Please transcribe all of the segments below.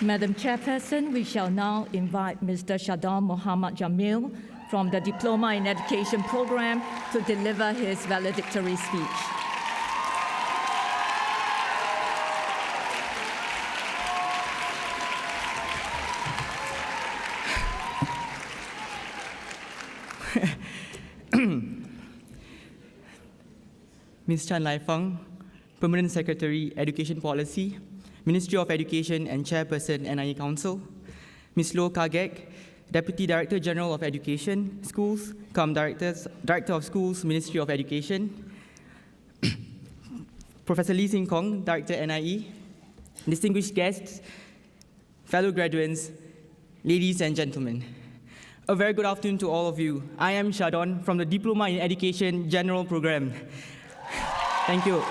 Madam Chairperson, we shall now invite Mr. Shahdon Mohammed Jamil from the Diploma in Education program to deliver his valedictory speech. Ms. Chan Lai Feng, Permanent Secretary, Education Policy, Ministry of Education and Chairperson, NIE Council. Ms. Loh Kagek, Deputy Director General of Education, Schools, Director of Schools, Ministry of Education. Professor Lee Sing Kong, Director, NIE. Distinguished guests, fellow graduates, ladies and gentlemen. A very good afternoon to all of you. I am Shahdon from the Diploma in Education General Program. Thank you.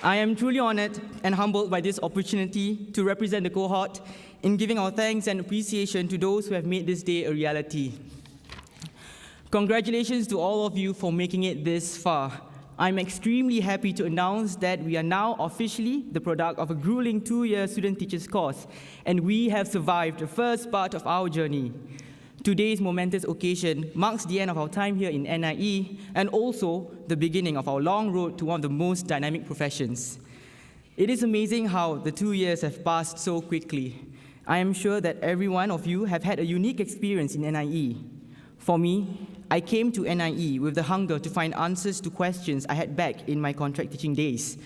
I am truly honored and humbled by this opportunity to represent the cohort in giving our thanks and appreciation to those who have made this day a reality. Congratulations to all of you for making it this far. I'm extremely happy to announce that we are now officially the product of a grueling 2-year student teachers course, and we have survived the first part of our journey. Today's momentous occasion marks the end of our time here in NIE and also the beginning of our long road to one of the most dynamic professions. It is amazing how the 2 years have passed so quickly. I am sure that every one of you have had a unique experience in NIE. For me, I came to NIE with the hunger to find answers to questions I had back in my contract teaching days.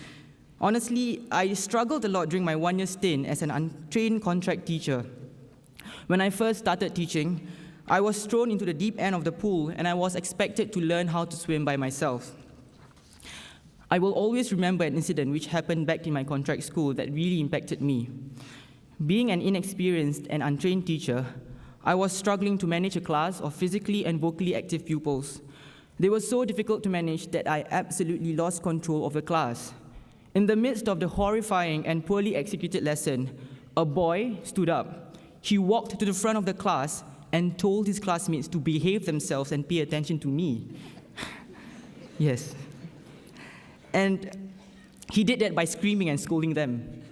Honestly, I struggled a lot during my 1-year stint as an untrained contract teacher. When I first started teaching, I was thrown into the deep end of the pool and I was expected to learn how to swim by myself. I will always remember an incident which happened back in my contract school that really impacted me. Being an inexperienced and untrained teacher, I was struggling to manage a class of physically and vocally active pupils. They were so difficult to manage that I absolutely lost control of the class. In the midst of the horrifying and poorly executed lesson, a boy stood up. He walked to the front of the class and told his classmates to behave themselves and pay attention to me. Yes. And he did that by screaming and scolding them.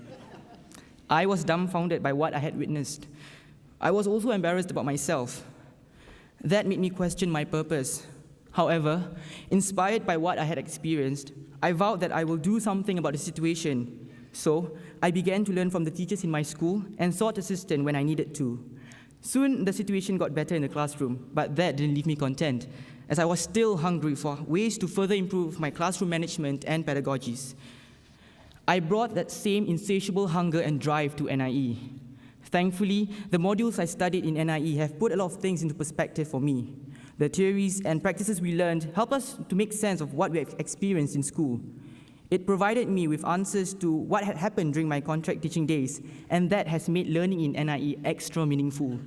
I was dumbfounded by what I had witnessed. I was also embarrassed about myself. That made me question my purpose. However, inspired by what I had experienced, I vowed that I will do something about the situation. So I began to learn from the teachers in my school and sought assistance when I needed to. Soon, the situation got better in the classroom, but that didn't leave me content, as I was still hungry for ways to further improve my classroom management and pedagogies. I brought that same insatiable hunger and drive to NIE. Thankfully, the modules I studied in NIE have put a lot of things into perspective for me. The theories and practices we learned help us to make sense of what we have experienced in school. It provided me with answers to what had happened during my contract teaching days, and that has made learning in NIE extra meaningful.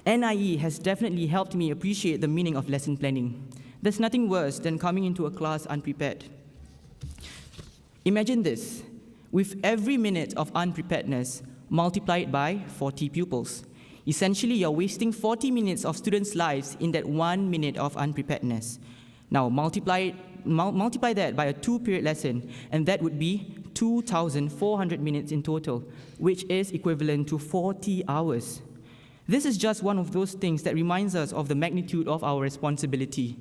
NIE has definitely helped me appreciate the meaning of lesson planning. There's nothing worse than coming into a class unprepared. Imagine this: with every minute of unpreparedness, multiply it by 40 pupils. Essentially, you're wasting 40 minutes of students' lives in that 1 minute of unpreparedness. Now, multiply that by a 2-period lesson, and that would be 2,400 minutes in total, which is equivalent to 40 hours. This is just one of those things that reminds us of the magnitude of our responsibility.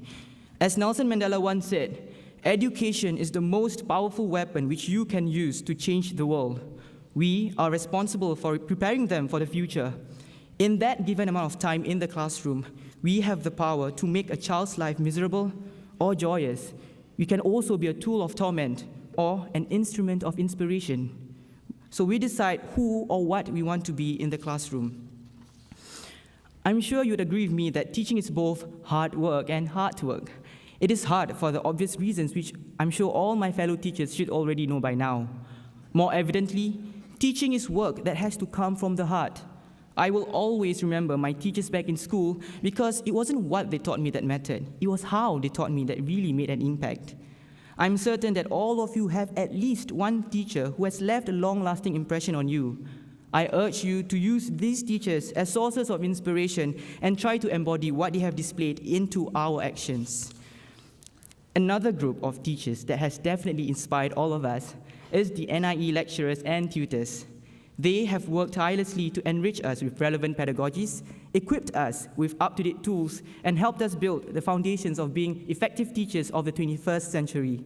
As Nelson Mandela once said, education is the most powerful weapon which you can use to change the world. We are responsible for preparing them for the future. In that given amount of time in the classroom, we have the power to make a child's life miserable or joyous. We can also be a tool of torment or an instrument of inspiration. So we decide who or what we want to be in the classroom. I'm sure you'd agree with me that teaching is both hard work and hard work. It is hard for the obvious reasons which I'm sure all my fellow teachers should already know by now. More evidently, teaching is work that has to come from the heart. I will always remember my teachers back in school because it wasn't what they taught me that mattered. It was how they taught me that really made an impact. I'm certain that all of you have at least one teacher who has left a long-lasting impression on you. I urge you to use these teachers as sources of inspiration and try to embody what they have displayed into our actions. Another group of teachers that has definitely inspired all of us is the NIE lecturers and tutors. They have worked tirelessly to enrich us with relevant pedagogies, equipped us with up-to-date tools, and helped us build the foundations of being effective teachers of the 21st century.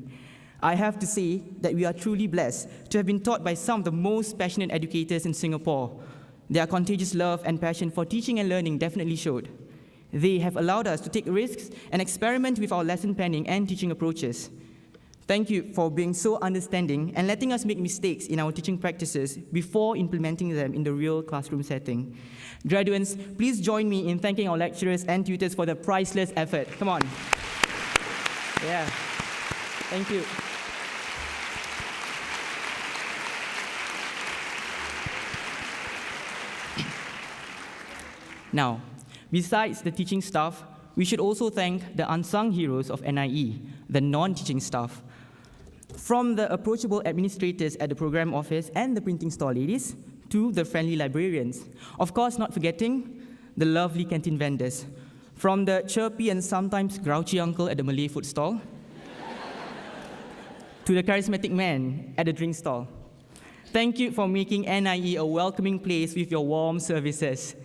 I have to say that we are truly blessed to have been taught by some of the most passionate educators in Singapore. Their contagious love and passion for teaching and learning definitely showed. They have allowed us to take risks and experiment with our lesson planning and teaching approaches. Thank you for being so understanding and letting us make mistakes in our teaching practices before implementing them in the real classroom setting. Graduates, please join me in thanking our lecturers and tutors for their priceless effort. Come on. Yeah. Thank you. Now, besides the teaching staff, we should also thank the unsung heroes of NIE, the non-teaching staff. From the approachable administrators at the program office and the printing stall ladies, to the friendly librarians. Of course, not forgetting the lovely canteen vendors. From the chirpy and sometimes grouchy uncle at the Malay food stall, to the charismatic man at the drink stall. Thank you for making NIE a welcoming place with your warm services.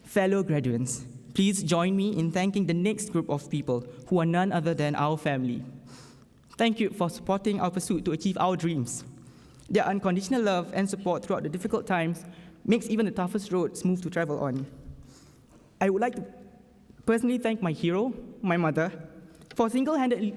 Fellow graduates, please join me in thanking the next group of people who are none other than our family. Thank you for supporting our pursuit to achieve our dreams. Their unconditional love and support throughout the difficult times makes even the toughest road smooth to travel on. I would like to personally thank my hero, my mother, for single-handedly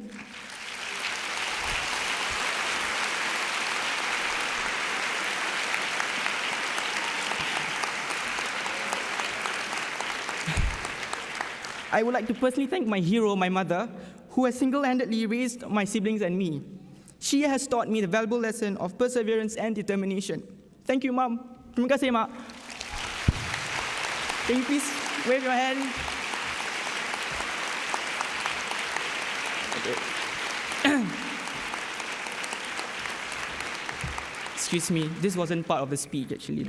I would like to personally thank my hero, my mother, who has single-handedly raised my siblings and me. She has taught me the valuable lesson of perseverance and determination. Thank you, Mom. Terima kasih, Mak. Can you please wave your hand? Okay. Excuse me, this wasn't part of the speech, actually.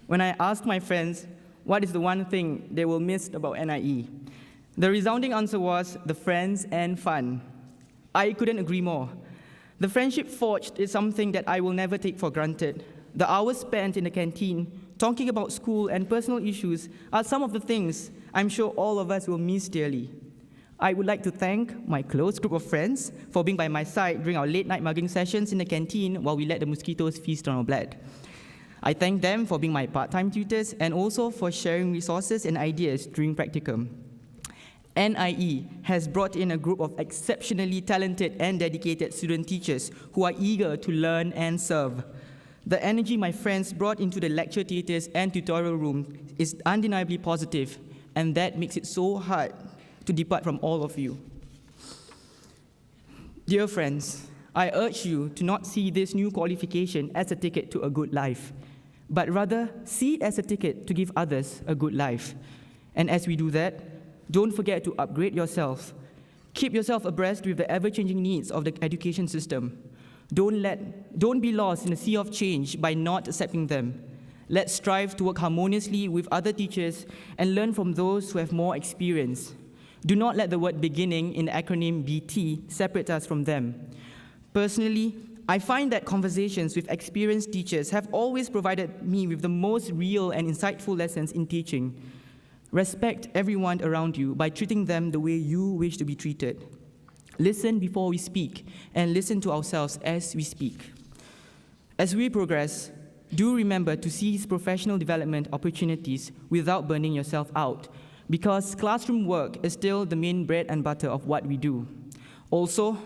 When I asked my friends, what is the one thing they will miss about NIE? The resounding answer was the friends and fun. I couldn't agree more. The friendship forged is something that I will never take for granted. The hours spent in the canteen, talking about school and personal issues are some of the things I'm sure all of us will miss dearly. I would like to thank my close group of friends for being by my side during our late-night mugging sessions in the canteen while we let the mosquitoes feast on our blood. I thank them for being my part-time tutors and also for sharing resources and ideas during practicum. NIE has brought in a group of exceptionally talented and dedicated student teachers who are eager to learn and serve. The energy my friends brought into the lecture theatres and tutorial room is undeniably positive, and that makes it so hard to depart from all of you. Dear friends, I urge you to not see this new qualification as a ticket to a good life, but rather see it as a ticket to give others a good life. And as we do that, don't forget to upgrade yourself. Keep yourself abreast with the ever-changing needs of the education system. Don't be lost in the sea of change by not accepting them. Let's strive to work harmoniously with other teachers and learn from those who have more experience. Do not let the word beginning in the acronym BT separate us from them. Personally, I find that conversations with experienced teachers have always provided me with the most real and insightful lessons in teaching. Respect everyone around you by treating them the way you wish to be treated. Listen before we speak, and listen to ourselves as we speak. As we progress, do remember to seize professional development opportunities without burning yourself out, because classroom work is still the main bread and butter of what we do. Also,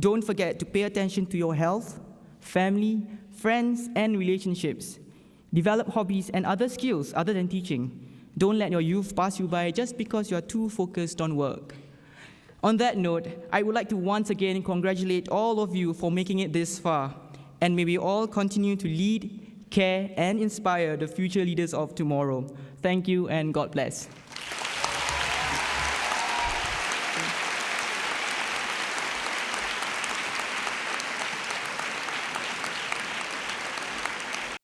don't forget to pay attention to your health, family, friends, and relationships. Develop hobbies and other skills other than teaching. Don't let your youth pass you by just because you're too focused on work. On that note, I would like to once again congratulate all of you for making it this far, and may we all continue to lead, care, and inspire the future leaders of tomorrow. Thank you, and God bless.